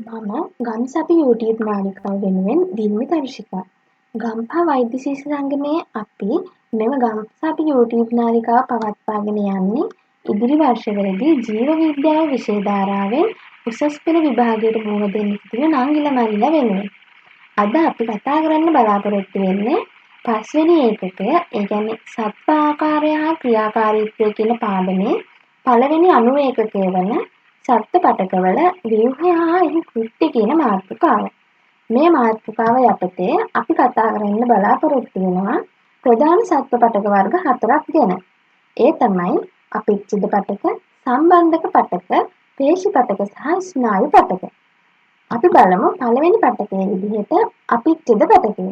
මම ගම්සපි YouTube නාලිකාව වෙනුවෙන් දින්මි දර්ශිකා. ගම්පහ වෛද්‍ය ශිෂ්‍ය සංගමයේ අපි මෙම ගම්සපි YouTube නාලිකාව පවත්වාගෙන යන්නේ ඉදිරි වර්ෂවලදී ජීව විද්‍යාව විෂය ධාරාවෙන් උසස් පෙළ විභාගයට මුහුණ දෙන්න සිටින නංගිල මල්ලිලා වෙනුවෙන්. අද අපි කතා කරන්න බලාපොරොත්තු වෙන්නේ පස්වෙනි ඒකකය, ඒ කියන්නේ සත්ව ආකාරය හා ක්‍රියාකාරීත්වය කියන පාඩමේ පළවෙනි 90 ඒකකය වන සත්ත්ව පටකවල ව්‍යුහය හා එහි කෘත්‍ය කියන මාතෘකාව. මේ මාතෘකාව යටතේ අපි කතා කරන්න බලාපොරොත්තු වෙනවා ප්‍රධාන සත්ත්ව පටක වර්ග 4ක් ගැන. ඒ තමයි අපිච්චිද පටක, සම්බන්ධක පටක, පේශි පටක සහ ස්නායු පටක. අපි බලමු පළවෙනි පටකයේ විදිහට අපිච්චිද පටකය.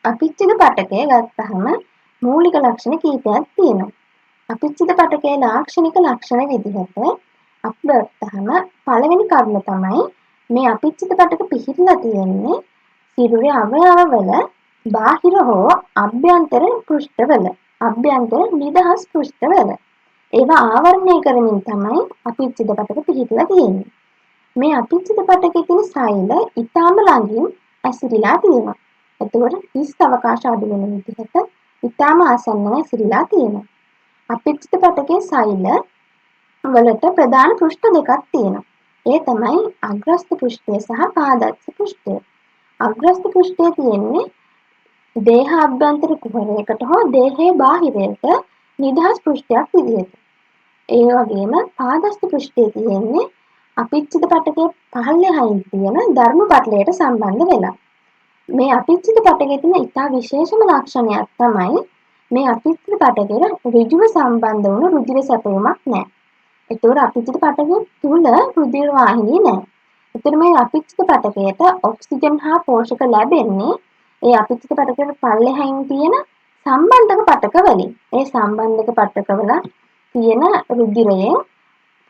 අපිච්චිද පටකය ගත්තහම මූලික ලක්ෂණ කීපයක් තියෙනවා. අපිච්චිද පටකයේ ලාක්ෂණික ලක්ෂණ විදිහට අපි ගත්තහම පළවෙනි කරුණ තමයි මේ අපිච්චිත පටක පිහිටලා තියෙන්නේ සිරුරේ අවයවවල බාහිර හෝ අභ්‍යන්තර පෘෂ්ඨවල, අභ්‍යන්තර නිදහස් පෘෂ්ඨවල. ඒවා ආවරණය කරමින් තමයි අපිච්චිත පටක පිහිටලා තියෙන්නේ. මේ අපිච්චිත පටකයේ තියෙන සෛල ඊටාම ළඟින් ඇසිරිලා තියෙනවා. එතකොට හිස් අවකාශ අඩු වෙන විදිහට ඊටාම ආසන්නව ඇසිරිලා තියෙනවා. අපිච්චිත පටකයේ සෛල වලට ප්‍රධාන පෘෂ්ඨ දෙකක් තියෙනවා. ඒ තමයි අග්‍රස්ත පෘෂ්ඨය සහ පාදස්ත පෘෂ්ඨය. අග්‍රස්ත පෘෂ්ඨය තියෙන්නේ දේහ අභ්‍යන්තර කුහරයකට හෝ දේහයේ බාහිරයට නිදහස් පෘෂ්ඨයක් විදිහට. ඒ වගේම පාදස්ත පෘෂ්ඨය තියෙන්නේ අපිච්චිත පටකයේ පහළෙහායින් තියෙන ධර්ම පටලයට සම්බන්ධ වෙලා. මේ අපිච්චිත පටකයේ තියෙන ඉතා විශේෂම ලක්ෂණයක් තමයි මේ අපිච්චිත පටකයට ඍජුව සම්බන්ධ වුණු රුධිර සැපයීමක් නැහැ. ඒතකොට අපිච්චිත පටකය තුල රුධිර වාහිනිය නැහැ. ඒතර මේ අපිච්චිත පටකයට ඔක්සිජන් හා පෝෂක ලැබෙන්නේ ඒ අපිච්චිත පටකයට පල්ලෙහායින් තියෙන සම්බන්ධක පටක වලින්. ඒ සම්බන්ධක පටකවල තියෙන රුධිරයෙන්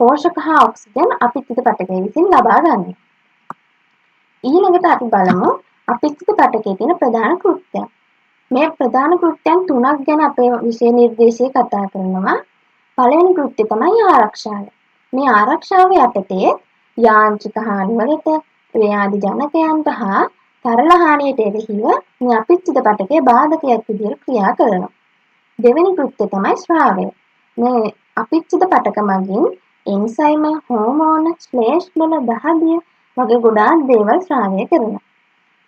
පෝෂක හා ඔක්සිජන් අපිච්චිත පටකය විසින් ලබා ගන්නවා. ඊළඟට අපි බලමු අපිච්චිත පටකයේ තියෙන ප්‍රධාන කෘත්‍යයන්. මේ ප්‍රධාන කෘත්‍යයන් තුනක් ගැන අපේ විෂය නිර්දේශයේ කතා කරනවා. පළවෙනි කෘත්‍යය තමයි ආරක්ෂාව. මේ ආරක්ෂාව යටතේ යාන්ත්‍රික හානිවලට, ව්‍යාධි ජනකයන්ට හා තරල හානියට එරෙහිව මේ අපිච්චිත පටකයේ බාධකයක් විදිහට ක්‍රියා කරනවා. දෙවෙනි කෘත්‍යය තමයි ස්‍රාවය. මේ අපිච්චිත පටක මගින් එන්සයිම, හෝමෝන, ශ්ලේෂ්මල, දහදිය වගේ ගොඩාක් දේවල් ස්‍රාවය කරනවා.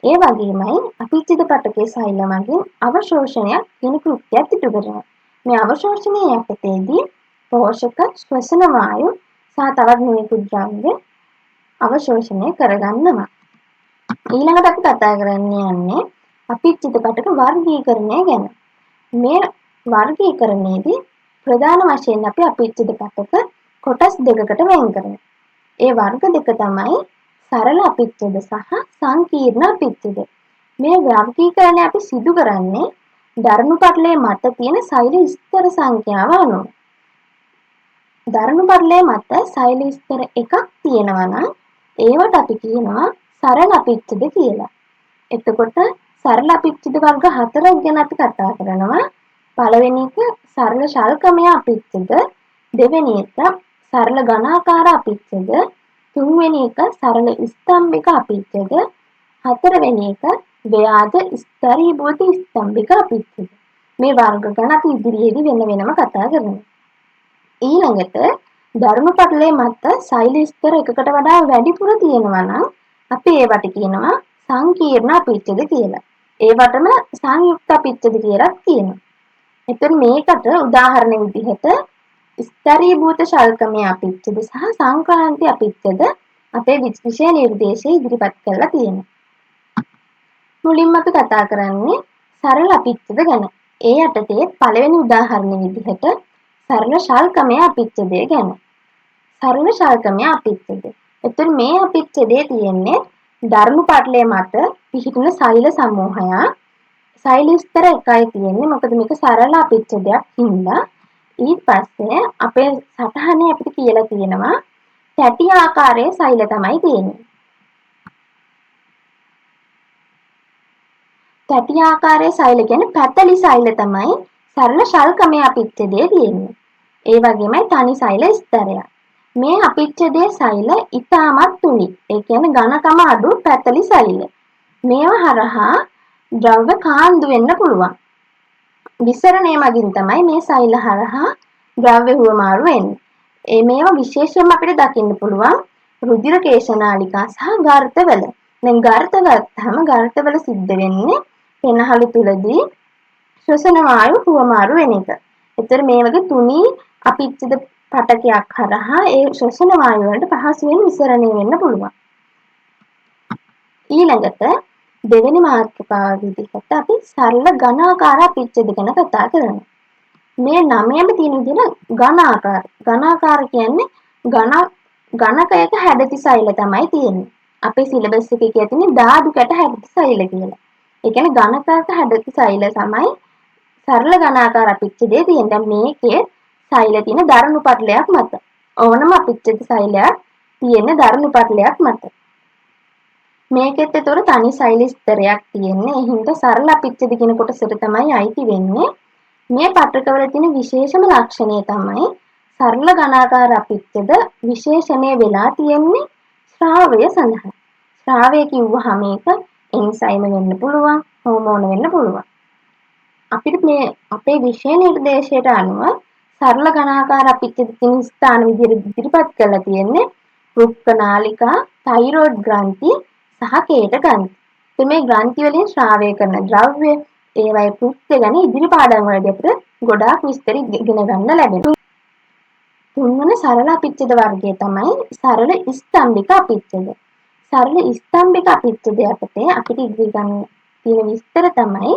ඒ වගේමයි අපිච්චිත පටකයේ සෛල මගින් අවශෝෂණයක් වෙන කෘත්‍යයක් ඉටු කරනවා. මේ අවශෝෂණය යටතේදී පෝෂක, ශ්වසන වායු සහ තවත් නොයෙකුත් ද්‍රව්‍ය අවශෝෂණය කරගන්නවා. ඊළඟට අපි කතා කරන්න යන්නේ අපිච්චිත පටක වර්ගීකරණය ගැන. මේ වර්ගීකරණයේදී ප්‍රධාන වශයෙන් අපි අපිච්චිත පටක කොටස් දෙකකට වෙන් කරනවා. ඒ වර්ග දෙක තමයි සරල අපිච්චිද සහ සංකීර්ණ අපිච්චිද. මේ වර්ගීකරණය අපි සිදු කරන්නේ දරණු පටලයේ මත තියෙන සෛල ස්තර සංඛ්‍යාව අනුව. දරණු පටලයේ මත සෛල ස්තර එකක් තියෙනවා නම් ඒවට අපි කියනවා සරල අපිච්චිද කියලා. එතකොට සරල අපිච්චිද වර්ග 4ක් ගැන අපි කතා කරනවා. පළවෙනි එක සරල ශල්කමය අපිච්චිද, දෙවෙනි එක සරල ඝනාකාර අපිච්චිද, තුන්වෙනි එක සරල ස්තම්භික අපිච්චිද, හතරවෙනි එක ව්‍යාජ ස්තරීභූත ස්තම්භික අපිච්චිද. මේ වර්ග ගැන අපි ඉදිරියේදී වෙන වෙනම කතා කරනවා. ඊළඟට දරණු පටලයේ මත සෛල ස්තර එකකට වඩා වැඩිපුර තියෙනවා නම් අපි ඒවට කියනවා සංකීර්ණ අපිච්චිද කියලා. ඒවටම සංයුක්ත අපිච්චිද කියලා කියනවා. එතකොට මේකට උදාහරණ විදිහට ස්තරීභූත ශල්කමය අපිච්චිද සහ සංක්‍රාන්ති අපිච්චිද අපේ විෂය නිර්දේශයේ ඉදිරිපත් කරලා තියෙනවා. මුලින්ම අපි කතා කරන්නේ සරල අපිච්චිද ගැන. ඒ යටතේ පළවෙනි උදාහරණ විදිහට සරල ශල්කමය අපිච්චිදය ගැන. සරල ශල්කමය අපිච්චිද. එතකොට මේ අපිච්චිදේ තියෙන්නේ දරණු පටලයේ මත පිහිටුන සෛල සමූහයක්. සෛල ස්තර එකයි තියෙන්නේ. මොකද මේක සරල අපිච්චිදයක් හින්දා. ඊට පස්සේ අපේ සටහනේ අපිට කියලා තියෙනවා තැටි ආකාරයේ සෛල තමයි තියෙන්නේ. තැටි ආකාරයේ සෛල කියන්නේ පැතලි සෛල තමයි සරල ශල්කමය අපිච්චිදේ තියෙන්නේ. ඒ වගේමයි තනි සෛල ස්තරයක්. මේ අපිච්චදේ සෛල ඉතාමත් තුනි. ඒ කියන්නේ ඝනකම අඩු පැතලි සෛල. මේවා හරහා ද්‍රව්‍ය කාන්දු වෙන්න පුළුවන්. විසරණය මගින් තමයි මේ සෛල හරහා ද්‍රව්‍ය හුවමාරු වෙන්නේ. මේවා විශේෂයෙන්ම අපිට දකින්න පුළුවන් රුධිර කේශනාලිකා සහ ගර්තවල. දැන් ගර්ත ගත්තහම ගර්තවල සිද්ධ වෙන්නේ පෙනහළු තුලදී ශ්වසන වායු හුවමාරු වෙන එක. ඒතර මේ වගේ තුනී අපිච්චද පටකයක් හරහා ඒ ශ්වසන වායු වලට පහසුවෙන් විසරණය වෙන්න පුළුවන්. ඊළඟට දෙවෙනි මාතෘකාව විදිහට අපි සරල ඝනාකාර අපිච්චද ගැන කතා කරනවා. මේ නමයේම තියෙන විදිහට ඝනාකාර. ඝනාකාර කියන්නේ ඝනකයක හැඩති සෛල තමයි තියෙන්නේ. අපේ සිලබස් එකේ කියලා තියෙන්නේ ධාතු කැට හැඩති සෛල කියලා. ඒ කියන්නේ ඝනකයක හැඩති සෛල තමයි සරල ඝනාකාර අපිච්චදේ තියෙන්නේ. දැන් මේකේ සෛල තියෙන දරණු පටලයක් මත. ඕනම අපිච්චද සෛලයක් තියෙන දරණු පටලයක් මත. මේකෙත් ඒතර තනි සෛල ස්තරයක් තියෙන්නේ. ඒ හින්දා සරල අපිච්චද කියන කොටසට තමයි අයිති වෙන්නේ. මේ පටකවල තියෙන විශේෂම ලක්ෂණය තමයි සරල ඝනාකාර අපිච්චද විශේෂණය වෙලා තියෙන්නේ ශ්‍රාවය සඳහා. ශ්‍රාවය කිව්වහම ඒක එන්සයිම වෙන්න පුළුවන්, හෝමෝන වෙන්න පුළුවන්. අපිට මේ අපේ විෂය නිර්දේශයට අනුව සරල ඝනාකාර අපිච්චද තියෙන ස්ථාන විදිහට ඉදිරිපත් කරලා තියෙන්නේ රුක්ක නාලිකා, තයිරොයිඩ් ග්‍රන්ථි සහ කේට ග්‍රන්ථි. මේ ග්‍රන්ථි වලින් ශ්‍රාවය කරන ද්‍රව්‍ය ඒවයි කෘත්‍ය ගැන ඉදිරි පාඩම් වලදී අපිට ගොඩාක් විස්තර ඉගෙන ගන්න ලැබෙනවා. තුන්වන සරල අපිච්චද වර්ගය තමයි සරල ස්තම්භික අපිච්චද. සරල ස්තම්භික අපිච්චද යටතේ අපිට ඉගෙන ගන්න තියෙන විස්තර තමයි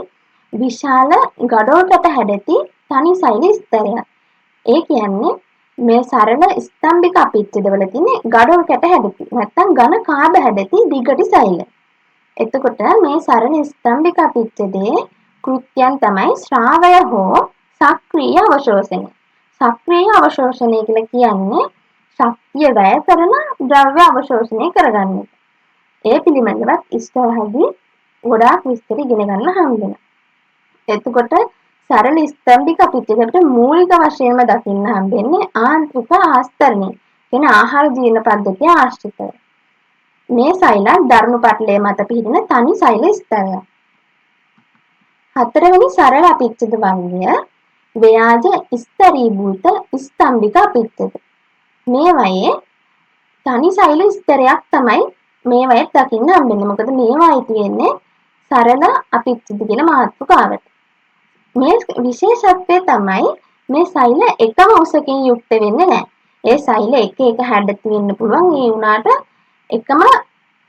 විශාල ගඩොල්කට හැඩති තනි සෛල ස්තරයක්. ඒ කියන්නේ මේ සරල ස්තම්භික අපිච්චද වල තියෙන ගඩොල්කට හැඩති නැත්නම් ඝන කාබ හැඩති දිගටි සෛල. එතකොට මේ සරල ස්තම්භික අපිච්චදේ කෘත්‍යයන් තමයි ශ්‍රාවය හෝ සක්‍රීය අවශෝෂණය. සක්‍රීය අවශෝෂණය කියලා කියන්නේ ශක්තිය වැය කරන ද්‍රව්‍ය අවශෝෂණය කරගන්න එක. ඒ පිළිබඳවත් ඉස්සරහදී ගොඩාක් විස්තර ඉගෙන ගන්න හම්බ වෙනවා. එතකොට සරල ස්තම්භික අපිච්චදට මූලික වශයෙන්ම දකින්න හම්බෙන්නේ ආන්ත්‍රික ආස්තරණය. කියන ආහාර ජීර්ණ පද්ධතිය ආශ්‍රිතව. මේ සෛල ධර්ම පටලයේ මත පිහිටන තනි සෛල ස්තරයක්. හතරවෙනි සරල අපිච්චද වර්ගය ව්‍යාජ ස්තරීභූත ස්තම්භික අපිච්චද. මේවයේ තනි සෛල ස්තරයක් තමයි මේවයේ දකින්න හම්බෙන්නේ. මොකද මේවා අයිති වෙන්නේ සරල අපිච්චද කියන මාතෘකාවට. මේ විශේෂත්වය තමයි මේ සෛල එකම උසකින් යුක්ත වෙන්නේ නැහැ. ඒ සෛල එක එක හැඩති වෙන්න පුළුවන්. ඒ වුණාට එකම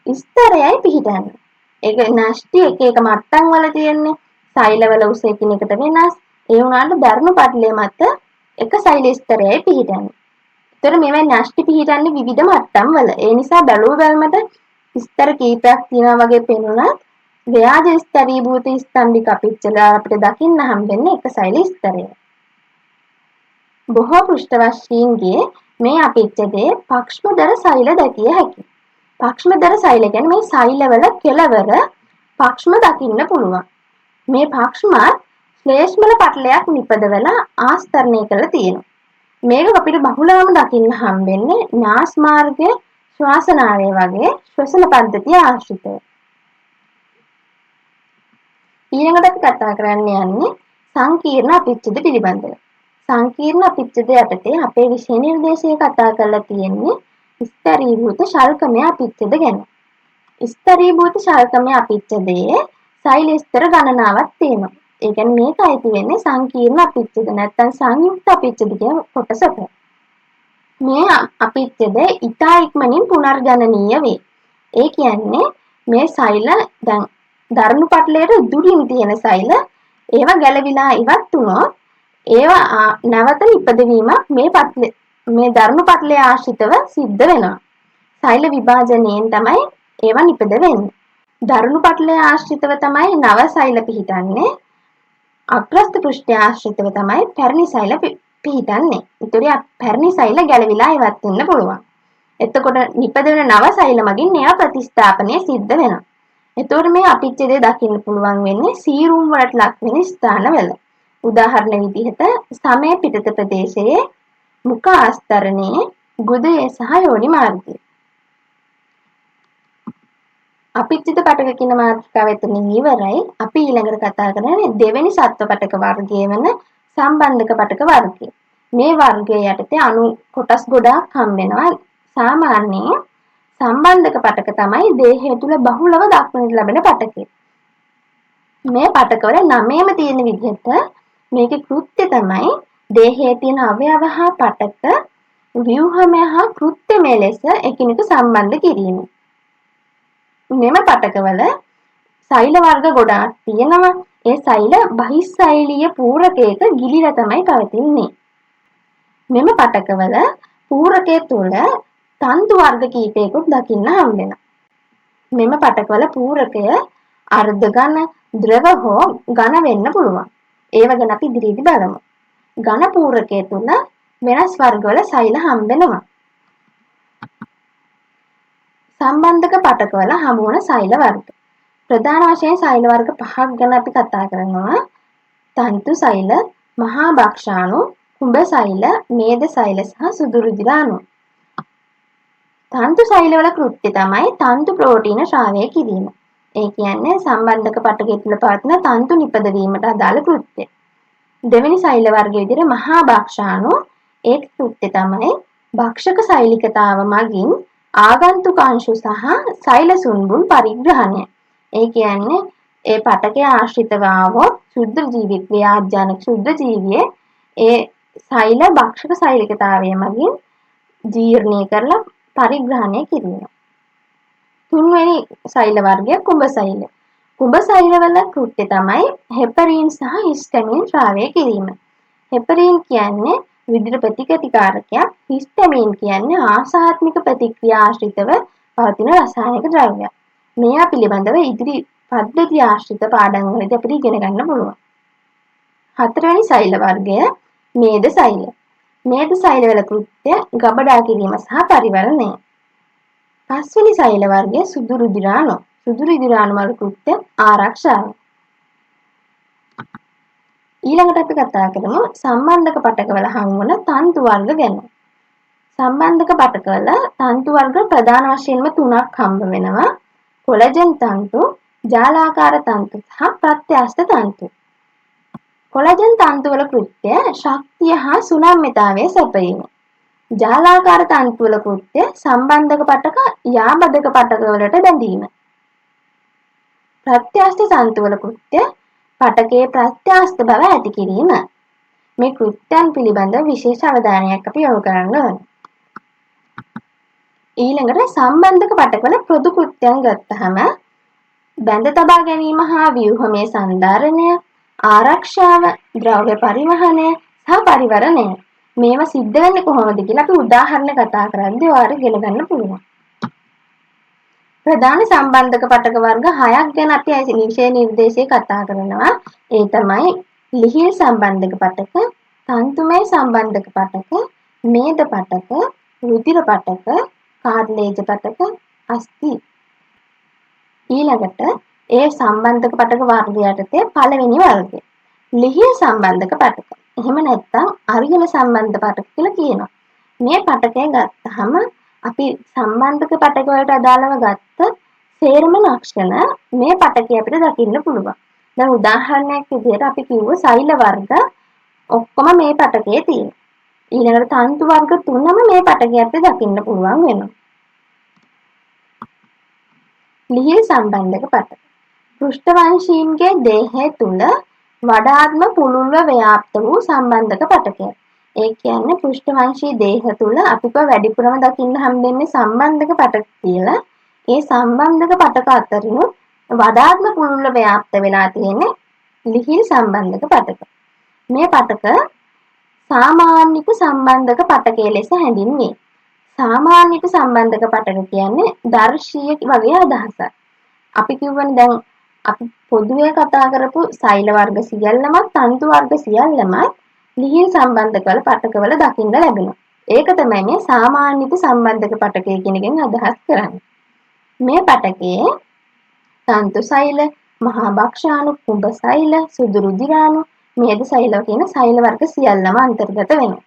ස්තරයයි පිහිටන්නේ. ඒක නැස්ටි එක එක මට්ටම් වල තියෙන්නේ. සෛලවල උස එකිනෙකට වෙනස්. ඒ වුණාට ධර්ම පටලයේ මත එක සෛල ස්තරයයි පිහිටන්නේ. ඒතර මේවා නැස්ටි පිහිටන්නේ විවිධ මට්ටම් වල. ඒ නිසා බැලුව බැලමට ස්තර කීපයක් තියෙනවා වගේ පෙනුනත් ව්‍යාජ ස්තරීභූත ස්තම්භික අපිච්චද අපිට දකින්න හම්බෙන්නේ එක සෛල ස්තරය. බොහෝ පෘෂ්ඨවස්තුන්ගේ මේ අපිච්චදේ පක්ෂ්මදර සෛල දැකිය හැකියි. පක්ෂ්මදර සෛල කියන්නේ මේ සෛලවල කෙළවර පක්ෂ්ම දකින්න පුළුවන්. මේ පක්ෂ්ම ශ්ලේෂ්මල පටලයක් නිපදවලා ආස්තරණය කරලා තියෙනවා. මේක අපිට බහුලවම දකින්න හම්බෙන්නේ නාස් මාර්ගය, ශ්වාසනාලය වගේ ශ්වසන පද්ධතිය ආශ්‍රිතව. ඊළඟට අපි කතා කරන්න යන්නේ සංකීර්ණ අපිච්චද පිළිබඳව. සංකීර්ණ අපිච්චද යටතේ අපේ විෂය නිර්දේශයේ කතා කරලා තියෙන්නේ ස්තරීභූත ශල්කමය අපිච්චද ගැන. ස්තරීභූත ශල්කමය අපිච්චදේ සෛල ස්තර ගණනාවක් තියෙනවා. ඒ කියන්නේ මේක අයිති වෙන්නේ සංකීර්ණ අපිච්චද නැත්නම් සංයුක්ත අපිච්චද කියන කොටසට. මේ අපිච්චද ඉතා ඉක්මනින් පුනර්ජනනීය වේ. ඒ කියන්නේ මේ සෛල දැන් ධර්ම පටලයට දුරින් තියෙන සෛල ඒවා ගැලවිලා ඉවත් වුණොත් ඒවා නැවත නිපදවීමක් මේ ධර්ම පටලයේ ආශ්‍රිතව සිද්ධ වෙනවා. සෛල විභාජනයෙන් තමයි ඒවා නිපද වෙන්නේ. ධර්ම පටලයේ ආශ්‍රිතව තමයි නව සෛල පිහිටන්නේ. අග්‍රස්ත පෘෂ්ඨය ආශ්‍රිතව තමයි පැරණි සෛල පිහිටන්නේ. ඒතකොට පැරණි සෛල ගැලවිලා ඉවත් වෙන්න පුළුවන්. එතකොට නිපද වෙන නව සෛල මගින් ඒවා ප්‍රතිස්ථාපනය සිද්ධ වෙනවා. එතකොට මේ අපිච්චදේ දකින්න පුළුවන් වෙන්නේ සීරුම් වලට ලක් වෙන ස්ථානවල. උදාහරණ විදිහට සමය පිටත ප්‍රදේශයේ මුඛ ආස්තරණයේ ගුදය සහ යෝනි මාර්ගය. අපිච්චිත පටක කියන මාතෘකාව එතනින් ඉවරයි. අපි ඊළඟට කතා කරන්නේ දෙවෙනි සත්ව පටක වර්ගය වන සම්බන්ධක පටක වර්ගය. මේ වර්ගය යටතේ අණු කොටස් ගොඩාක් හම්බ වෙනවා. සාමාන්‍යයෙන් සම්බන්ධක පටක තමයි දේහය තුල බහුලව දක්නට ලැබෙන පටකය. මේ පටකවල නමේම තියෙන විදිහට මේකේ කෘත්‍ය තමයි දේහයේ තියෙන අවයව හා පටක ව්‍යුහමය හා කෘත්‍යමය ලෙස එකිනෙක සම්බන්ධ කිරීම. මෙම පටකවල සෛල වර්ග ගොඩාක් තියෙනවා. ඒ සෛල බහිස්සෛලීය පූරකයක ගිලිලා තමයි පවතින්නේ. මෙම පටකවල පූරකය තුල තන්තු වර්ග කීපයකුත් දකින්න හම්බ වෙනවා. මෙම පටකවල පූරකය අර්ධ ඝන, ද්‍රව හෝ ඝන වෙන්න පුළුවන්. ඒව ගැන අපි ඉදිරියේදී බලමු. ඝන පූරකය තුල වෙනස් වර්ගවල සෛල හම්බ වෙනවා. සම්බන්ධක පටකවල හමු වන සෛල වර්ග. ප්‍රධාන වශයෙන් සෛල වර්ග 5ක් ගැන අපි කතා කරනවා. තන්තු සෛල, මහා භක්ෂාණු, කුඹ සෛල, මේද සෛල සහ සුදු රුධිර අණු. තන්තු සෛලවල කෘත්‍ය තමයි තන්තු ප්‍රෝටීන ශ්‍රාවය කිරීම. ඒ කියන්නේ සම්බන්ධක පටකය තුළ පවතින තන්තු නිපදවීමට අදාළ කෘත්‍ය. දෙවෙනි සෛල වර්ගයේ විදිහට මහා භක්ෂාණු ඒ කෘත්‍ය තමයි භක්ෂක සෛලිකතාව මගින් ආගන්තුක අංශු සහ සෛල සුන්බුන් පරිග්‍රහණය. ඒ කියන්නේ ඒ පටකයේ ආශ්‍රිතව ආවොත් ශුද්ධ ජීවිත ව්‍යාජනක ශුද්ධ ජීවියේ ඒ සෛල භක්ෂක සෛලිකතාවය මගින් ජීර්ණය කරලා පරිග්‍රහණය කිරීම. තුන්වෙනි සෛල වර්ගය කුඹ සෛල. කුඹ සෛලවල කෘත්‍ය තමයි හෙපරීන් සහ හිස්ටමින් ශ්‍රාවය කිරීම. හෙපරීන් කියන්නේ විද්‍යුත් ප්‍රතික්‍රියාකාරකයක්, හිස්ටමින් කියන්නේ ආසාත්මික ප්‍රතික්‍රියා ආශ්‍රිතව පවතින රසායනික ද්‍රව්‍යයක්. මේවා පිළිබඳව ඉදිරි පද්ධති ආශ්‍රිත පාඩම් වලදී අපිට ඉගෙන ගන්න පුළුවන්. හතරවෙනි සෛල වර්ගය මේද සෛල. මේද සෛලවල කෘත්‍ය ගබඩා කිරීම සහ පරිවර්ණය. පස්වෙනි සෛල වර්ගය සුදු රුධිර අණු. සුදු රුධිර අණු වල කෘත්‍ය ආරක්ෂාව. ඊළඟට අපි කතා කරමු සම්බන්ධක පටකවල හමු වන තන්තු වර්ග ගැන. සම්බන්ධක පටකවල තන්තු වර්ග ප්‍රධාන වශයෙන්ම තුනක් හම්බ වෙනවා. කොලජන් තන්තු, ජාලාකාර තන්තු සහ ප්‍රත්‍යස්ත තන්තු. කොලජන් තන්තු වල කෘත්‍ය ශක්තිය හා සුනම්‍යතාවය සැපයීම. ජාලාකාර තන්තු වල කෘත්‍ය සම්බන්ධක පටක යාබදක පටක වලට බැඳීම. ප්‍රත්‍යස්ත තන්තු වල කෘත්‍ය පටකයේ ප්‍රත්‍යස්ත බව ඇති කිරීම. මේ කෘත්‍යයන් පිළිබඳව විශේෂ අවධානයක් අපි යොමු කරන්න ඕනේ. ඊළඟට සම්බන්ධක පටකවල පොදු කෘත්‍යයන් ගත්තහම බැඳ තබා ගැනීම හා ව්‍යුහමය සංධාරණය, ආරක්ෂාව, ද්‍රව්‍ය පරිවහනය සහ පරිවරණය. මේවා සිද්ධ වෙන්නේ කොහොමද කියලා අපි උදාහරණ කතා කරද්දී ඔයාලට ඉගෙන ගන්න පුළුවන්. ප්‍රධාන සම්බන්ධක පටක වර්ග 6ක් ගැන අපි විෂය නිර්දේශයේ කතා කරනවා. ඒ තමයි ලිහිල් සම්බන්ධක පටක, තන්තුමය සම්බන්ධක පටක, මේද පටක, රුධිර පටක, කාර්ලේජ පටක, අස්ථි. ඊළඟට ඒ සම්බන්ධක පටක වර්ග යටතේ පළවෙනි වර්ගය ලිහිල් සම්බන්ධක පටක. එහෙම නැත්නම් අරියල සම්බන්ධ පටක කියලා කියනවා. මේ පටකය ගත්තහම අපි සම්බන්ධක පටක වලට අදාළව ගත්ත සේරම ලක්ෂණ මේ පටකයේ අපිට දකින්න පුළුවන්. දැන් උදාහරණයක් විදිහට අපි කිව්ව සෛල වර්ග ඔක්කොම මේ පටකයේ තියෙනවා. ඊළඟට තන්තු වර්ග තුනම මේ පටකයේ අපිට දකින්න පුළුවන් වෙනවා. ලිහිල් සම්බන්ධක පටක. පෘෂ්ඨවංශීන්ගේ දේහය තුල වඩාත්ම පුළුල්ව ව්‍යාප්ත වූ සම්බන්ධක පටකය. ඒ කියන්නේ පෘෂ්ඨවංශී දේහ තුල අපිට වැඩිපුරම දකින්න හම්බෙන්නේ සම්බන්ධක පටක කියලා. ඒ සම්බන්ධක පටක අතරින් වඩාත්ම පුළුල්ව ව්‍යාප්ත වෙලා තියෙන්නේ ලිහිල් සම්බන්ධක පටක. මේ පටක සාමාන්‍යික සම්බන්ධක පටකය ලෙස හැඳින්වේ. සාමාන්‍යික සම්බන්ධක පටක කියන්නේ දර්ශීය වගේ අදහසක්. අපි කියවනේ දැන් අපි පොදුවේ කතා කරපු සෛල වර්ග සියල්ලම තන්තු වර්ග සියල්ලම ලිහිල් සම්බන්ධකවල පටකවල දකින්න ලැබෙනවා. ඒක තමයි මේ සාමාන්‍යික සම්බන්ධක පටකය කියන එකෙන් අදහස් කරන්නේ. මේ පටකයේ තන්තු සෛල, මහා භක්ෂාණු, කුඹ සෛල, සුදු රුධිර අණු, මේද සෛල කියන සෛල වර්ග සියල්ලම අන්තර්ගත වෙනවා.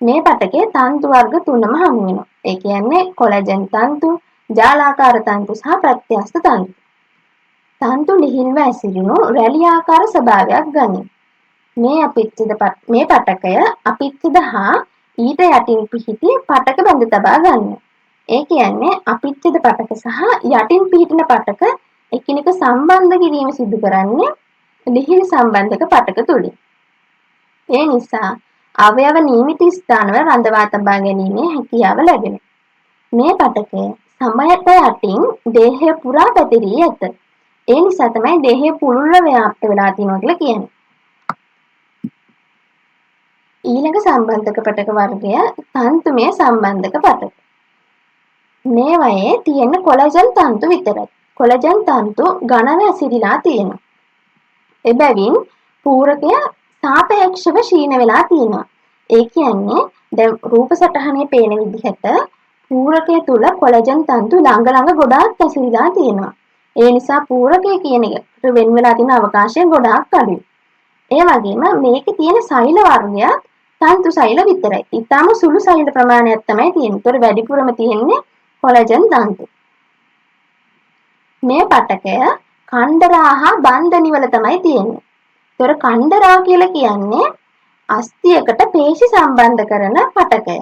මේ පටකේ තන්තු වර්ග තුනම හමු වෙනවා. ඒ කියන්නේ කොලජන් තන්තු, ජාලාකාර තන්තු සහ ප්‍රත්‍යස්ත තන්තු. තන්තු ලිහිල්ව ඇසිරුණු රැලි ආකාර ස්වභාවයක් ගනී. මේ පටකය අපිච්ඡද හා ඊට යටින් පිහිටි පටක බැඳ තබා ගන්න. ඒ කියන්නේ අපිච්ඡද පටක සහ යටින් පිහිටින පටක එකිනෙක සම්බන්ධ කිරීම සිදු කරන්නේ ලිහිල් සම්බන්ධක පටක තුලින්. ඒ නිසා අවයව නියමිත ස්ථානවල රඳවා තබා ගැනීමේ හැකියාව ලැබෙනවා. මේ පටකය සමයට යටින් දේහය පුරා පැතිරී ඇත. ඒ නිසා තමයි දේහය පුළුල්ව ව්‍යාප්ත වෙලා තියෙනවා කියලා කියන්නේ. ඊළඟ සම්බන්ධක පටක වර්ගය තන්තුමය සම්බන්ධක පටක. මේවයේ තියෙන කොලජන් තන්තු විතරයි. කොලජන් තන්තු ඝනව ඇසිරිලා තියෙනවා. එබැවින් පූරකය සාපේක්ෂව ක්ෂීණ වෙලා තියෙනවා. ඒ කියන්නේ දැන් රූප සටහනේ පේන විදිහට පූරකය තුල කොලජන් තන්තු ළඟ ගොඩාක් ඇසිරිලා තියෙනවා. ඒ නිසා පූරකය කියන එකට වෙන් වෙලා තියෙන අවකාශය ගොඩාක් අඩුයි. ඒ වගේම මේකේ තියෙන සෛල වර්ගයක් තන්තු සෛල විතරයි. ඊටාම සුළු සෛල ප්‍රමාණයක් තමයි තියෙන්නේ. ඒතර වැඩිපුරම තියෙන්නේ කොලජන් තන්තු. මේ පටකය කණ්ඩරා හා බන්ධනිවල තමයි තියෙන්නේ. ඒතර කණ්ඩරා කියලා කියන්නේ අස්ථියකට පේශි සම්බන්ධ කරන පටකය.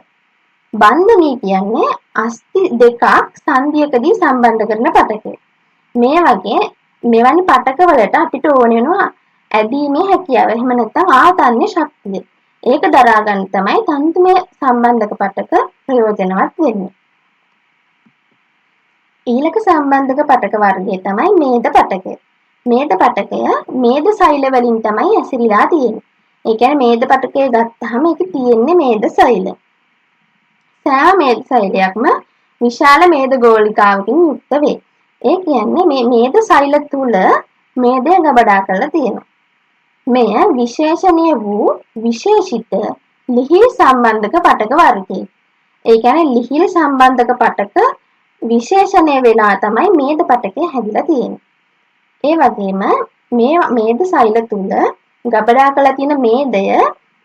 බන්ධනී කියන්නේ අස්ථි දෙකක් සංධියකදී සම්බන්ධ කරන පටකය. මේ වගේ මෙවැනි පටකවලට අපිට ඕන වෙනවා ඇදීමේ හැකියාව. එහෙම නැත්නම් ආතන්‍ය ශක්තිය. ඒක දරා ගන්න තමයි තන්තුමය සම්බන්ධක පටක ප්‍රයෝජනවත් වෙන්නේ. ඊළඟ සම්බන්ධක පටක වර්ගය තමයි මේද පටකය. මේද පටකය මේද සෛල වලින් තමයි ඇසිරිලා තියෙන්නේ. ඒ කියන්නේ මේද පටකය ගත්තාම ඒකේ තියෙන්නේ මේද සෛල. සෑම මේද සෛලයක්ම විශාල මේද ගෝලිකාවකින් යුක්ත වේ. ඒ කියන්නේ මේ මේද සෛල තුල මේදය ගබඩා කරලා තියෙනවා. මෙය විශේෂණීය වූ විශේෂිත ලිහිල් සම්බන්ධක පටක වර්ගයයි. ඒ කියන්නේ ලිහිල් සම්බන්ධක පටක විශේෂණය වෙලා තමයි මේද පටකය හැදිලා තියෙන්නේ. ඒ වගේම මේ මේද සෛල තුල ගබඩා කරලා තියෙන මේදය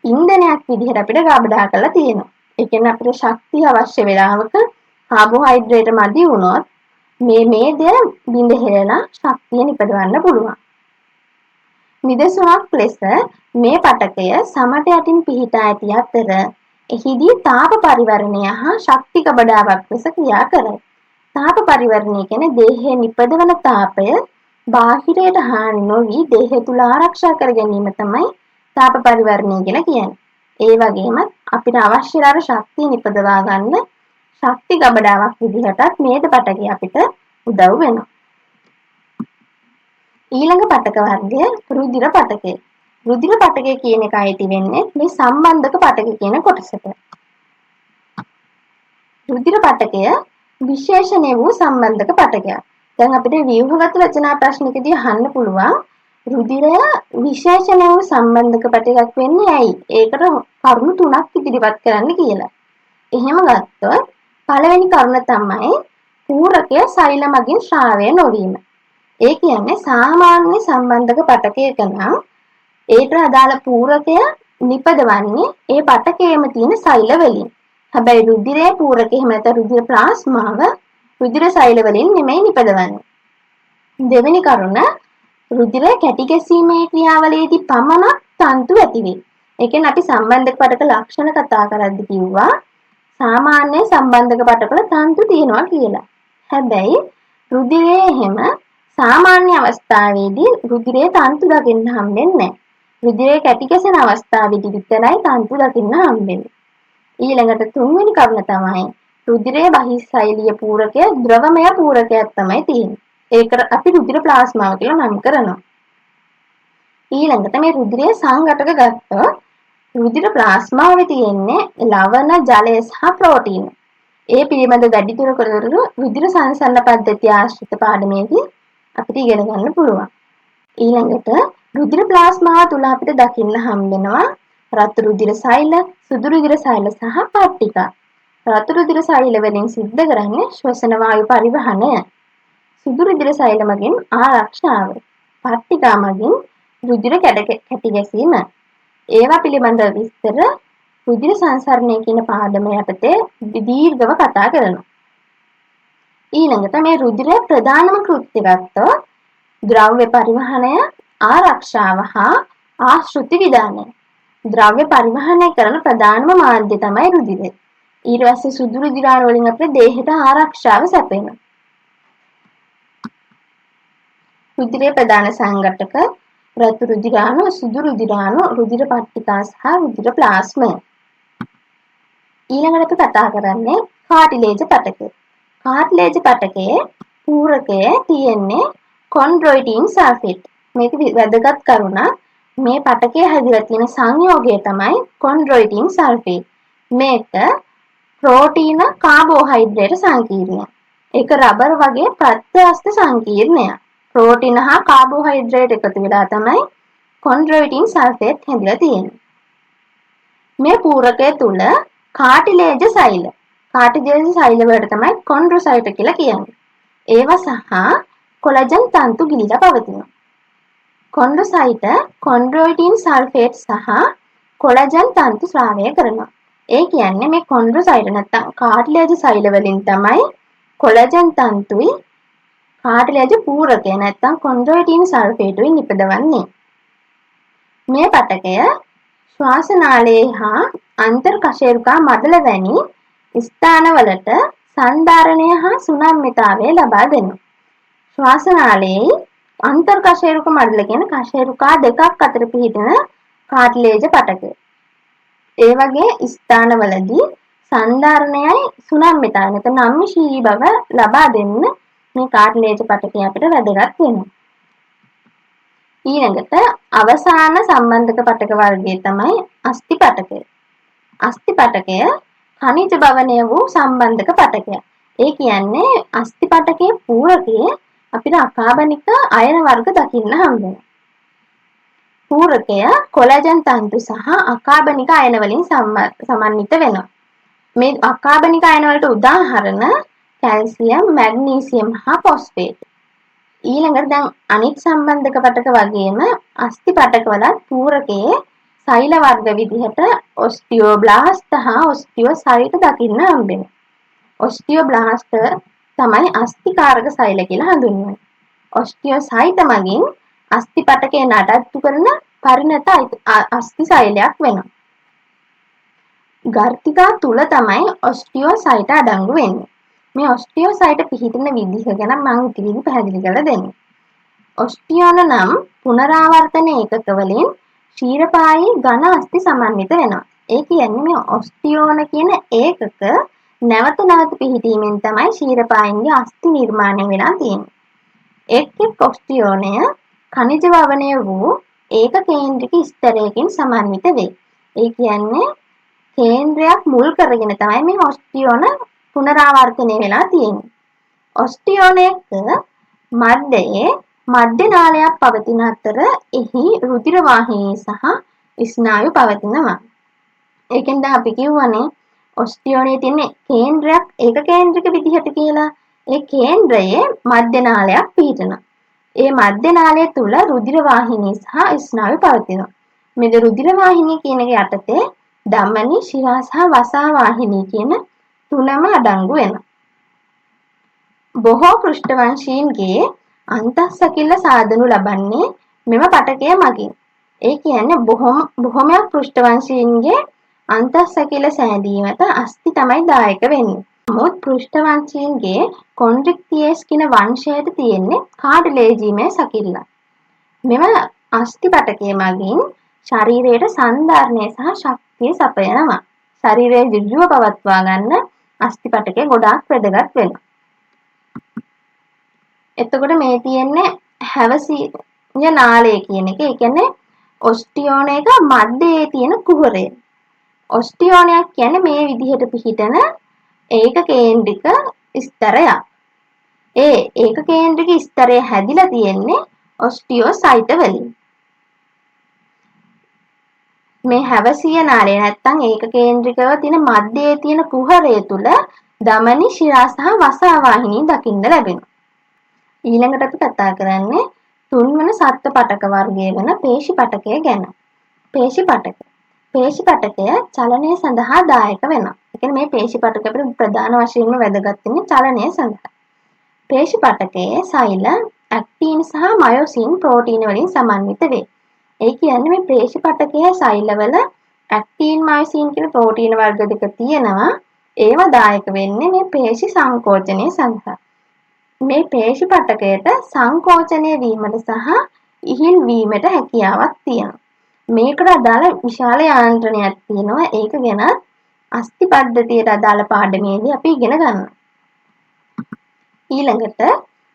ඉන්ධනයක් විදිහට අපිට ගබඩා කරලා තියෙනවා. ඒ කියන්නේ අපිට ශක්තිය අවශ්‍ය වෙලාවක කාබෝහයිඩ්‍රේට් මදි වුණොත් මේ මේදය බිඳ හෙළලා ශක්තිය නිපදවන්න පුළුවන්. නිදසුනක් ලෙස මේ පටකය සමට යටින් පිහිටා ඇති අතර එහිදී තාප පරිවර්ණය හා ශක්ති කබඩාවක් ලෙස ක්‍රියා කරයි. තාප පරිවර්ණය කියන්නේ දේහයේ නිපදවන තාපය බාහිරයට හානි නොවි දේහය තුල ආරක්ෂා කර ගැනීම තමයි තාප පරිවර්ණය කියලා කියන්නේ. ඒ වගේම අපිට අවශ්‍ය ශක්තිය නිපදවා ගන්න ශක්ති ගබඩාවක් විදිහටත් මේද පටකය අපිට උදව් වෙනවා. ඊළඟ පටක වර්ගය රුධිර පටකය. රුධිර පටකය කියන එක අයිති වෙන්නේ මේ සම්බන්ධක පටක කියන කොටසට. රුධිර පටකය විශේෂණය වූ සම්බන්ධක පටකයක්. දැන් අපිට ව්‍යුහගත රචනා ප්‍රශ්නකදී අහන්න පුළුවන් රුධිරය විශේෂණය වූ සම්බන්ධක පටකයක් වෙන්නේ ඇයි? ඒකට කරුණු තුනක් ඉදිරිපත් කරන්න කියලා. එහෙම ගත්තොත් පළවෙනි කරුණ තමයි පූරකය සෛල මගින් ශ්‍රාවය නොවීම. ඒ කියන්නේ සාමාන්‍ය සම්බන්ධක පටකයක නම් ඒට අදාළ පූරකය නිපදවන්නේ ඒ පටකයේම තියෙන සෛල වලින්. හැබැයි රුධිරයේ පූරකය එහෙම නැත්නම් රුධිර ප්ලාස්මාව රුධිර සෛල වලින් නෙමෙයි නිපදවන්නේ. දෙවෙනි කරුණ රුධිරය කැටි ගැසීමේ ක්‍රියාවලියේදී පමණක් තන්තු ඇති වේ. ඒ කියන්නේ අපි සම්බන්ධක පටක ලක්ෂණ කතා කරද්දී කිව්වා සාමාන්‍ය සම්බන්ධක පටකවල තන්තු තියෙනවා කියලා. හැබැයි රුධිරයේ එහෙම සාමාන්‍ය අවස්ථාවේදී රුධිරයේ තන්තු දකින්න හම්බෙන්නේ නැහැ. රුධිරයේ කැටි ගැසෙන අවස්ථාවේදී විතරයි තන්තු දකින්න හම්බෙන්නේ. ඊළඟට තුන්වෙනි කරුණ තමයි රුධිරයේ බහිස්සෛලීය පූරකය ද්‍රවමය පූරකයක් තමයි තියෙන්නේ. ඒකට අපි රුධිර ප්ලාස්මාව කියලා නම් කරනවා. ඊළඟට මේ රුධිරයේ සංඝටක ගත්තොත් රුධිර ප්ලාස්මාවේ තියෙන්නේ ලවණ, ජලය සහ ප්‍රෝටීන. ඒ පිළිබඳ වැඩිදුර කරදරු රුධිර සංසරණ පද්ධතිය ආශ්‍රිත පාඩමේදී අපිට ඉගෙන ගන්න පුළුවන්. ඊළඟට රුධිර ප්ලාස්මාව තුල අපිට දකින්න හම්බෙනවා රතු රුධිර සෛල, සුදු රුධිර සෛල සහ පට්ටිකා. රතු රුධිර සෛල වලින් සිද්ධ කරන්නේ ශ්වසන වායු පරිවහනය. සුදු රුධිර සෛල මගින් ආරක්ෂාව. පට්ටිකා මගින් රුධිර කැටි ගැසීම. ඒවා පිළිබඳව විස්තර රුධිර සංසරණය කියන පාඩම යටතේ දීර්ඝව කතා කරනවා. ඊළඟට මේ රුධිරයේ ප්‍රධානම කෘත්‍ය ගත්තොත් ද්‍රව්‍ය පරිවහනය, ආරක්ෂාව හා ආශෘති විධානය. ද්‍රව්‍ය පරිවහනය කරන ප්‍රධානම මාධ්‍ය තමයි රුධිරය. ඊට පස්සේ සුදු රුධිරාණු වලින් අපේ දේහයට ආරක්ෂාව සැපෙනවා. රුධිරයේ ප්‍රධාන සංඝටක රතු රුධිරාණු, සුදු රුධිරාණු, රුධිර පට්ටිකා සහ රුධිර ප්ලාස්මය. ඊළඟට අපි කතා කරන්නේ කාටිලේජ පටකය. කාටිලේජ පටකයේ පූරකයේ තියෙන්නේ කොන්ඩ්‍රොයිටින් සල්ෆේට්. මේක වැදගත් කරුණක්. මේ පටකයේ හැදිලා තියෙන සංයෝගය තමයි කොන්ඩ්‍රොයිටින් සල්ෆේට්. මේක ප්‍රෝටීන කාබෝහයිඩ්‍රේට් සංකීර්ණයක්. ඒක රබර් වගේ ප්‍රත්‍යස්ත සංකීර්ණයක්. ප්‍රෝටීන හා කාබෝහයිඩ්‍රේට් එකතු වෙලා තමයි කොන්ඩ්‍රොයිටින් සල්ෆේට් හැදිලා තියෙන්නේ. මේ පූරකය තුල කාටිලේජ සෛල. කාටිලේජ සෛල වලට තමයි කොන්ඩ්‍රොසයිට කියලා කියන්නේ. ඒවා සහ කොලජන් තන්තු ගිලිලා පවතිනවා. කොන්ඩ්‍රොසයිට කොන්ඩ්‍රොයිටින් සල්ෆේට් සහ කොලජන් තන්තු ස්‍රාවය කරනවා. ඒ කියන්නේ මේ කොන්ඩ්‍රොසයිට නැත්තම් කාටිලේජ සෛල වලින් තමයි කොලජන් තන්තුයි කාටිලේජ පූරකය නැත්තම් කොන්ඩ්‍රොයිටින් සල්ෆේටුයි නිපදවන්නේ. මේ පටකය ශ්වාසනාලයේ හා අන්තර් කශේරුකා මඩල වැනි ස්ථානවලට සංධාරණය හා සුනම්මිතාවය ලබා දෙනවා. ශ්වාසනාලයේ අන්තර් කශේරුක මඩල කියන කශේරුකා දෙකක් අතර පිහිටන කාටිලේජ පටකය. ඒ වගේ ස්ථානවලදී සංධාරණයයි සුනම්මිතාවය නැත්නම් නම්‍යශීලී බව ලබා දෙන්න මේ කාටිලේජ පටකය අපිට වැදගත් වෙනවා. ඊළඟට අවසාන සම්බන්ධක පටක වර්ගය තමයි අස්ථි පටකය. අස්ථි පටකය ඛනිජ භවනය වූ සම්බන්ධක පටකයක්. ඒ කියන්නේ අස්ථි පටකයේ පූරකයේ අපිට අකාබනික අයන වර්ග දකින්න හම්බ වෙනවා. පූරකය කොලජන් තන්තු සහ අකාබනික අයන වලින් සමන්විත වෙනවා. මේ අකාබනික අයන වලට උදාහරණ කැල්සියම්, මැග්නීසියම් හා ෆොස්ෆේට්. ඊළඟට දැන් අනිත් සම්බන්ධක පටක වගේම අස්ථි පටකවල පූරකයේ සෛල වර්ග විදිහට ඔස්ටියෝබ්ලාස්ට් හා ඔස්ටියෝසයිට් දකින්න හම්බෙනවා. ඔස්ටියෝබ්ලාස්ට් තමයි අස්ථිකාරක සෛල කියලා හඳුන්වන්නේ. ඔස්ටියෝසයිට් මගින් අස්ථි පටකේ නඩත්තු කරන පරිණත අස්ථි සෛලයක් වෙනවා. ගර්තිකා තුල තමයි ඔස්ටියෝසයිට් අඩංගු වෙන්නේ. මේ ඔස්ටියෝසයිට් පිහිටන විදිහ ගැන මම ඉතින් පැහැදිලි කරලා දෙන්නම්. ඔස්ටියෝන නම් පුනරාවර්තන ඒකක වලින් ක්ෂීරපායී ඝන අස්ථි සමන්විත වෙනවා. ඒ කියන්නේ මේ ඔස්ටියෝන කියන ඒකක නැවත නැවත පිහිටීමෙන් තමයි ක්ෂීරපායීන්ගේ අස්ථි නිර්මාණය වෙලා තියෙන්නේ. එක් ඔස්ටියෝනය ඛනිජ භවනය වූ ඒක කේන්ද්‍රික ස්තරයකින් සමන්විත වේ. ඒ කියන්නේ කේන්ද්‍රයක් මුල් කරගෙන තමයි මේ ඔස්ටියෝන පුනරාවර්තනය වෙලා තියෙන්නේ. ඔස්ටියෝනයක මැදයේ මධ්‍ය නාලයක් පවතින අතර එහි රුධිර වාහිනී සහ ස්නායු පවතිනවා. ඒකෙන් දැන් අපි කියවනේ ඔස්ටියෝනයේ තියෙන කේන්ද්‍රයක් ඒක කේන්ද්‍රික විදිහට කියලා. ඒ කේන්ද්‍රයේ මධ්‍ය නාලයක් පිහිටනවා. ඒ මධ්‍ය නාලය තුල රුධිර වාහිනී සහ ස්නායු පවතිනවා. මේ රුධිර වාහිනී කියන එක යටතේ ධමනි, ශිරා සහ වසා වාහිනී කියන තුනම අඩංගු වෙනවා. බොහෝ පෘෂ්ඨවංශීන්ගේ අන්තස්සකිල්ල සාදනු ලබන්නේ මෙම පටකය මගින්. ඒ කියන්නේ බොහොමයක් පෘෂ්ඨවංශීන්ගේ අන්තස්සකිල්ල සෑදීමට අස්ථි තමයි දායක වෙන්නේ. නමුත් පෘෂ්ඨවංශීන්ගේ කොන්ඩ්‍රික්ටියේස් කියන වංශයට තියෙන්නේ කාඩිලේජීමේ සකිල්ල. මෙම අස්ථි පටකය මගින් ශරීරයට සංධාරණය සහ ශක්තිය සපයනවා. ශරීරයේ ඍජුව පවත්වා ගන්න අස්ථි පටකය ගොඩාක් වැදගත් වෙනවා. එතකොට මේ තියෙන්නේ හැවසිය නාලය කියන එක. ඒ කියන්නේ ඔස්ටියෝනයක මැදේ තියෙන කුහරය. ඔස්ටියෝනයක් කියන්නේ මේ විදිහට පිහිටන ඒක කේන්ද්‍රික ස්තරයක්. ඒ ඒක කේන්ද්‍රික ස්තරය හැදිලා තියෙන්නේ ඔස්ටියෝසයිට වලින්. මේ හැවසිය නාලය නැත්තම් ඒක කේන්ද්‍රිකව තියෙන මැදේ තියෙන කුහරය තුල ධමනි, ශිරා සහ වසා වාහිනී දකින්න ලැබෙනවා. ඊළඟට අපි කතා කරන්නේ තුන්වන සත්ත්ව පටක වර්ගය වෙන පේශි පටකය ගැන. පේශි පටක. පේශි පටකය චලනය සඳහා දායක වෙනවා. ඒ කියන්නේ මේ පේශි පටකය අපිට ප්‍රධාන වශයෙන්ම වැදගත් වෙන්නේ චලනය සඳහා. පේශි පටකයේ සෛල ඇක්ටින් සහ මයොසින් ප්‍රෝටීන වලින් සමන්විත වේ. ඒ කියන්නේ මේ පේශි පටකයේ සෛලවල ඇක්ටින් මයොසින් කියන ප්‍රෝටීන වර්ග දෙක තියෙනවා. ඒව දායක වෙන්නේ මේ පේශි සංකෝචනය සඳහා. මේ පේශි පටකයට සංකෝචනය වීමට සහ ඉහිල් වීමට හැකියාවක් තියෙනවා. මේකට අදාළ විශාල යාන්ත්‍රණයක් තියෙනවා. ඒක ගැන අස්ථි පද්ධතියට අදාළ පාඩමේදී අපි ඉගෙන ගන්නවා. ඊළඟට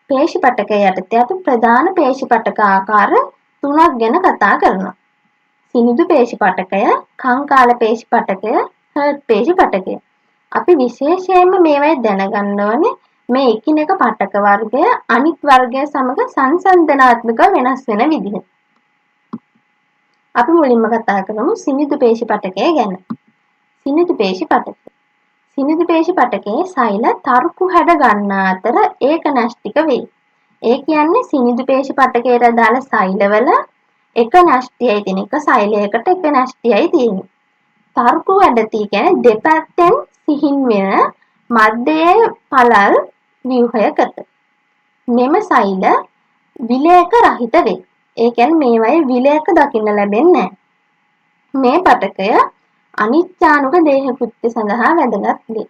පේශි පටකය යටතේ අපි ප්‍රධාන පේශි පටක ආකාර 3ක් ගැන කතා කරනවා. සිනිඳු පේශි පටකය, කංකාල පේශි පටකය, හර්ට් පේශි පටකය. අපි විශේෂයෙන්ම මේවයි දැනගන්න ඕනේ මේ එකිනෙක පටක වර්ගය අනිත් වර්ගය සමග සංසන්දනාත්මකව වෙනස් වෙන විදිහ. අපි මුලින්ම කතා කරමු සිනිඳු පේශි පටකය ගැන. සිනිඳු පේශි පටකය. සිනිඳු පේශි පටකයේ සෛල තර්කු හැඩ ගන්නා අතර ඒක න්‍යෂ්ටික වේ. ඒ කියන්නේ සිනිඳු පේශි පටකයට අදාළ සෛලවල එක න්‍යෂ්ටියයි තියෙන. එක සෛලයකට එක න්‍යෂ්ටියයි තියෙන්නේ. තර්කු හැඩති කියන්නේ දෙපැත්තෙන් සිහින් වෙන මධ්‍යයේ පළල් ව්‍යුහයකට. මෙම සෛල විලයක රහිත වේ. ඒ කියන්නේ මේවයේ විලයක දකින්න ලැබෙන්නේ නැහැ. මේ පටකය අනිච්චානුක දේහ කෘත්‍ය සඳහා වැදගත් වේ.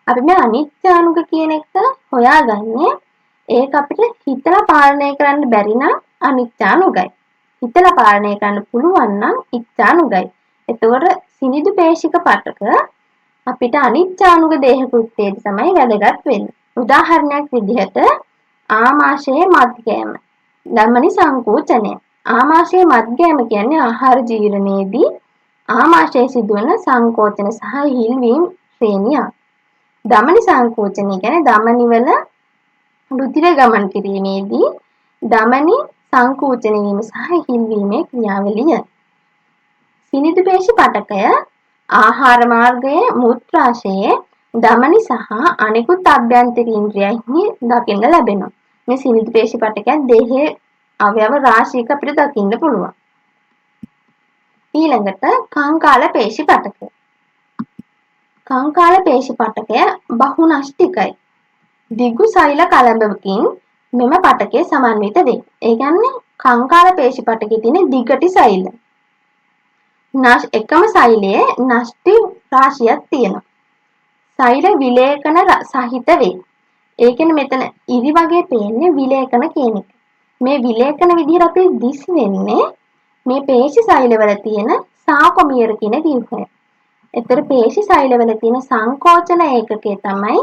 අපි මේ අනිච්චානුක කියන එක හොයාගන්නේ ඒක අපිට හිතලා පාලනය කරන්න බැරි නම් අනිච්චානුගයි. හිතලා පාලනය කරන්න පුළුවන් නම් ඉච්ඡානුගයි. එතකොට සිනිඳු පේශික පටක අපිට අනිච්චානුක දේහ කෘත්‍යයේ තමයි වැදගත් වෙන්නේ. උදාහරණයක් විදිහට ආමාශයේ මත්ගෑම. ධමනි සංකෝචනය. ආමාශයේ මත්ගෑම කියන්නේ ආහාර ජීර්ණයේදී ආමාශයේ සිදුවන සංකෝචන සහ හිල්වීම ශ්‍රේණියක්. ධමනි සංකෝචනය කියන්නේ ධමනි වල රුධිර ගමන් කිරීමේදී ධමනි සංකෝචන වීම සහ හිල්වීමේ ක්‍රියාවලිය. සිනිඳු පේශි පටකය ආහාර මාර්ගයේ මූත්‍රාශයේ ධමනි සහ අනෙකුත් අභ්‍යන්තර ඉන්ද්‍රියන්හි දකින්න ලැබෙනවා. මේ සිනිඳු පේශි පටකයන් දේහයේ අවයව රාශියක අපිට දකින්න පුළුවන්. ඊළඟට කංකාල පේශි පටකය. කංකාල පේශි පටකය බහුනෂ්ටිකයි. දිගු සෛල කලඹකින් මෙම පටකය සමන්විත වේ. ඒ කියන්නේ කංකාල පේශි පටකයේ තියෙන දිගටි සෛල. එකම සෛලයේ නෂ්ටි රාශියක් තියෙනවා. සෛල විලේඛන සහිත වේ. ඒ කියන්නේ මෙතන ඉරි වගේ පේන්නේ විලේඛන කියන එක. මේ විලේඛන විදිහට අපි දිස් වෙන්නේ මේ පේශි සෛලවල තියෙන සාකොමියර කියන ව්‍යුහය. ඒතර පේශි සෛලවල තියෙන සංකෝචන ඒකකය තමයි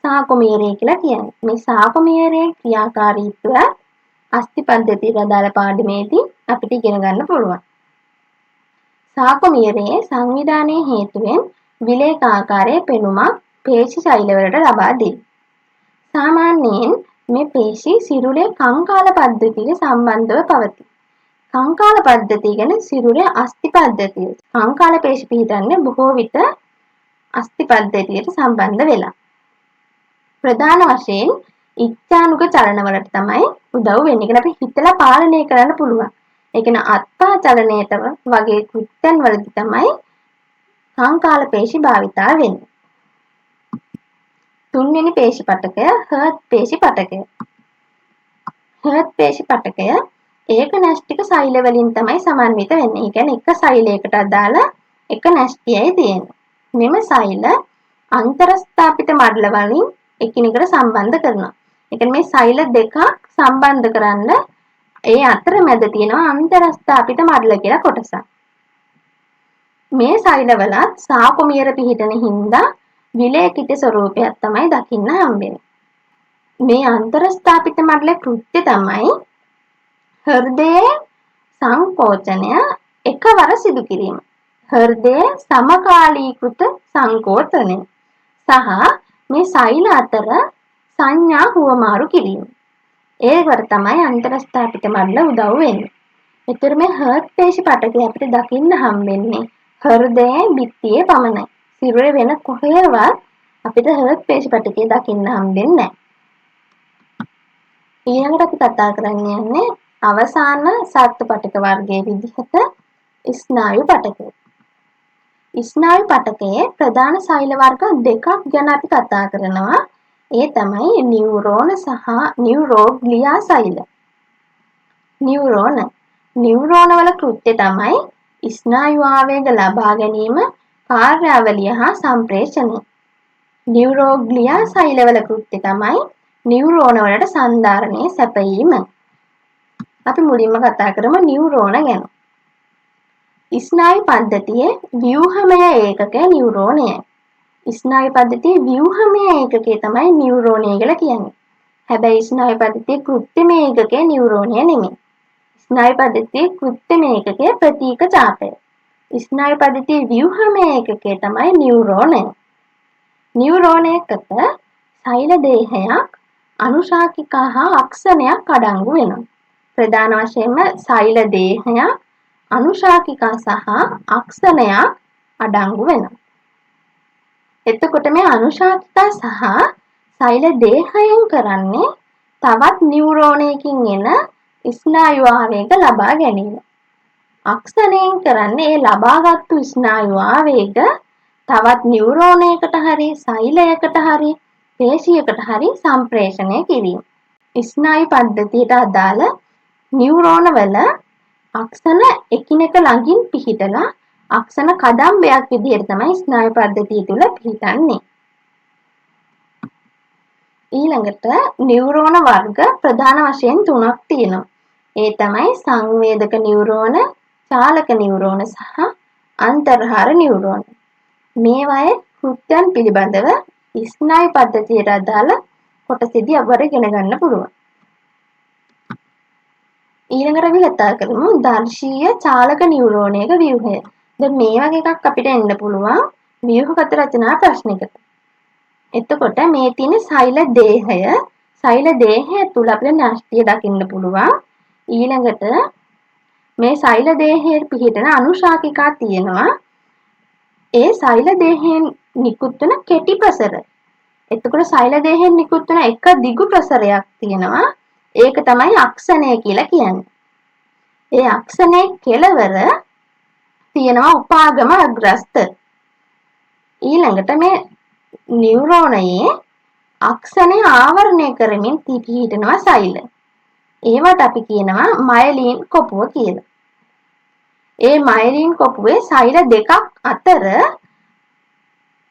සාකොමියරය කියලා කියන්නේ. මේ සාකොමියරයේ ක්‍රියාකාරීත්වය අස්ථි පද්ධතියට අදාළ පාඩමේදී අපිට ඉගෙන ගන්න පුළුවන්. සාකොමියරයේ සංවිධානයේ හේතුවෙන් විලේඛාකාරයේ පෙනුමක් පේශි සෛලවලට ලබා දෙයි. සාමාන්‍යයෙන් මේ පේශි සිරුරේ කංකාල පද්ධතියට සම්බන්ධව පවතී. කංකාල පද්ධතිය කියන්නේ සිරුරේ අස්ථි පද්ධතිය. කංකාල පේශි පිහිටන්නේ බොහෝ විට අස්ථි පද්ධතියට සම්බන්ධ වෙලා. ප්‍රධාන වශයෙන් ඉච්ඡානුක චලනවලට තමයි උදව් වෙන්නේ. ඒක අපි හිතලා පාලනය කරන්න පුළුවන්. ඒ කියන්නේ අත්පා චලනයට වගේ කෘත්‍යයන් වලදී තමයි කංකාල පේශි භාවිතා වෙන්නේ. තුන්වෙනි පේශි පටකය හර්ට් පේශි පටකය. හර්ට් පේශි පටකය ඒක න්‍යෂ්ටික සෛල වලින් තමයි සමන්විත වෙන්නේ. ඒ කියන්නේ එක සෛලයකට අදාළ එක න්‍යෂ්ටියයි තියෙන්නේ. මෙම සෛල අන්තරස්ථාපිත මඩල වලින් එකිනෙකට සම්බන්ධ කරනවා. ඒ කියන්නේ මේ සෛල දෙකක් සම්බන්ධ කරන්න ඒ අතරමැද තියෙනවා අන්තරස්ථාපිත මඩල කියලා කොටසක්. මේ සෛලවලත් සාකොමියර පිහිටන හින්දා විලේඛිත ස්වරූපයක් තමයි දකින්න හම්බෙන්නේ. මේ අන්තරස්ථාපිත මඩලේ කෘත්‍ය තමයි හෘදයේ සංකෝචනය එකවර සිදු කිරීම. හෘදයේ සමකාලීකృత සංකෝචනය සහ මේ සෛල අතර සංඥා හුවමාරු කිරීම. ඒකට තමයි අන්තරස්ථාපිත මඩල උදව් වෙන්නේ. ඒතර මේ හර්ට් පේශි පටකය අපිට දකින්න හම්බෙන්නේ හෘදයේ බිත්තියේ පමණයි. සිරුරේ වෙන කොහේවත් අපිට හර්ට් පේශි පටකය දකින්න හම්බෙන්නේ නැහැ. ඊළඟට අපි කතා කරන්න යන්නේ අවසාන සත්ත්ව පටක වර්ගයේ විදිහට ස්නායු පටකය. ස්නායු පටකයේ ප්‍රධාන සෛල වර්ග දෙකක් ගැන අපි කතා කරනවා. ඒ තමයි නියුරෝන සහ නියුරෝග්ලියා සෛල. නියුරෝන වල කෘත්‍යය තමයි ස්නායු ආවේග ලබා ගැනීම, කාර්යාවලිය හා සම්ප්‍රේෂණය. නියුරෝග්ලියා සෛලවල කෘත්‍යය තමයි නියුරෝන වලට සංධාරණය සැපයීම. අපි මුලින්ම කතා කරමු නියුරෝන ගැන. ස්නායු පද්ධතියේ ව්‍යුහමය ඒකකය නියුරෝනයයි. ස්නායු පද්ධතියේ ව්‍යුහමය ඒකකය තමයි නියුරෝනය කියලා කියන්නේ. හැබැයි ස්නායු පද්ධතියේ කෘත්‍යමය ඒකකය නියුරෝනය නෙමෙයි. ස්නායු පද්ධතියේ කෘත්‍යමය ඒකකය ප්‍රතීක ඡාපය. ස්නායු පද්ධතියේ ව්‍යුහමය ඒකකය තමයි නියුරෝනය. නියුරෝනයකට සෛල දේහයක්, අනුශාකිකා හා අක්ෂණයක් අඩංගු වෙනවා. ප්‍රධාන වශයෙන්ම සෛල දේහයක්, අනුශාකිකා සහ අක්ෂණයක් අඩංගු වෙනවා. එතකොට මේ අනුශාකිකා සහ සෛල දේහයෙන් කරන්නේ තවත් නියුරෝනයකින් එන ස්නායු ආවේග ලබා ගැනීම. අක්ෂණයෙන් කරන්නේ ඒ ලබාගත්තු ස්නායු ආවේග තවත් නියුරෝනයකට හරි සෛලයකට හරි පේශියකට හරි සම්ප්‍රේෂණය කිරීම. ස්නායු පද්ධතියට අදාළ නියුරෝන වල අක්ෂණ එකිනෙක ළඟින් පිහිටලා අක්ෂණ කදම්බයක් විදිහට තමයි ස්නායු පද්ධතිය තුල පිහිටන්නේ. ඊළඟට නියුරෝන වර්ග ප්‍රධාන වශයෙන් 3ක් තියෙනවා. ඒ තමයි සංවේදක නියුරෝන, චාලක නියුරෝන සහ අන්තර්හාර නියුරෝන. මේවායේ කෘත්‍යයන් පිළිබඳව ස්නායු පද්ධතියට අදාළ කොටසෙදී අපට ඉගෙන ගන්න පුළුවන්. ඊළඟට අපි කතා කරමු දර්ශීය චාලක නියුරෝනයක ව්‍යුහය. දැන් මේ වගේ එකක් අපිට එන්න පුළුවන් ව්‍යුහගත රචනා ප්‍රශ්නයකට. එතකොට මේ තියෙන සෛල දේහය තුල අපිට න්‍යෂ්ටිය දකින්න පුළුවන්. ඊළඟට මේ සෛල දේහයේ පිහිටන අනුශාකිකා තියෙනවා. ඒ සෛල දේහයෙන් නිකුත් වෙන කෙටි ප්‍රසර. එතකොට සෛල දේහයෙන් නිකුත් වෙන එක දිගු ප්‍රසරයක් තියෙනවා. ඒක තමයි අක්ෂණය කියලා කියන්නේ. ඒ අක්ෂණයේ කෙළවර තියෙනවා උපාගම අග්‍රස්ත. ඊළඟට මේ නියුරෝනයේ අක්ෂණය ආවරණය කරමින් පිහිටනවා සෛල. ඒවට අපි කියනවා මයලීන් කොපුව කියලා. ඒ මයලීන් කොපුවේ සෛල දෙකක් අතර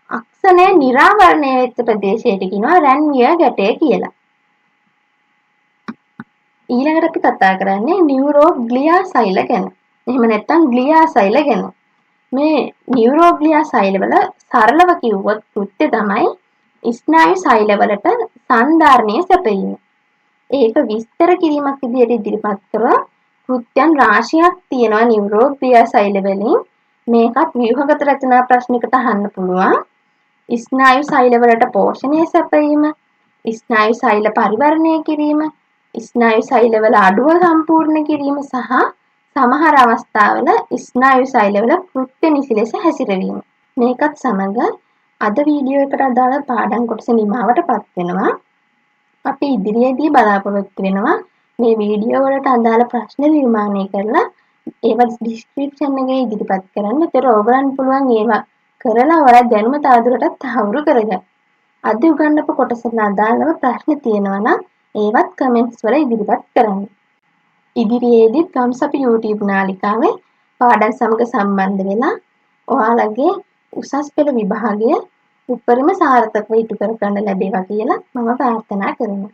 අක්ෂණය නිරාවරණය වෙච්ච ප්‍රදේශයට කියනවා රැන්විය ගැටය කියලා. ඊළඟට අපි කතා කරන්නේ නියුරෝග්ලියා සෛල ගැන. එහෙම නැත්නම් ග්ලියා සෛල ගැන. මේ නියුරෝග්ලියා සෛලවල සරලව කිව්වොත් කෘත්‍ය තමයි ස්නායු සෛලවලට සංධාරණය සැපයීම. ඒක විස්තර කිරීමක් විදිහට ඉදිරිපත් කරලා කෘත්‍යයන් රාශියක් තියෙනවා නියුරෝග්ලියා සෛල වලින්. මේකත් ව්‍යුහගත රචනා ප්‍රශ්නයකට අහන්න පුළුවන්. ස්නායු සෛලවලට පෝෂණය සැපයීම, ස්නායු සෛල පරිවර්ණය කිරීම, ස්නායු සෛලවල අඩුව සම්පූර්ණ කිරීම සහ සමහර අවස්ථාවල ස්නායු සෛලවල කෘත්‍ය නිසි ලෙස හැසිරවීම. මේකත් සමග අද වීඩියෝ එකට අදාළ පාඩම් කොටස නිමාවටපත් වෙනවා. අපි ඉදිරියේදී බලාපොරොත්තු වෙනවා මේ වීඩියෝ වලට අදාළ ප්‍රශ්න නිර්මාණය කරලා ඒවා ඩිස්ක්‍රිප්ෂන් එකේ ඉදිරිපත් කරන්න. ඒතර ඕගලන්ට පුළුවන් ඒවා කරලා ඔයාලා දැනුම තවදුරටත් තහවුරු කරගන්න. අද උගන්වපු කොටසට අදාළව ප්‍රශ්න තියෙනවා නම් ඒවත් කමෙන්ට්ස් වල ඉදිරිපත් කරන්න. ඉදිරියේදී ගම්සපි YouTube නාලිකාවේ පාඩම් සමග සම්බන්ධ වෙලා ඔයාලගේ උසස් පෙළ විභාගය උපරිම සාර්ථකව ඉටු කර ගන්න ලැබේවා කියලා මම ප්‍රාර්ථනා කරනවා.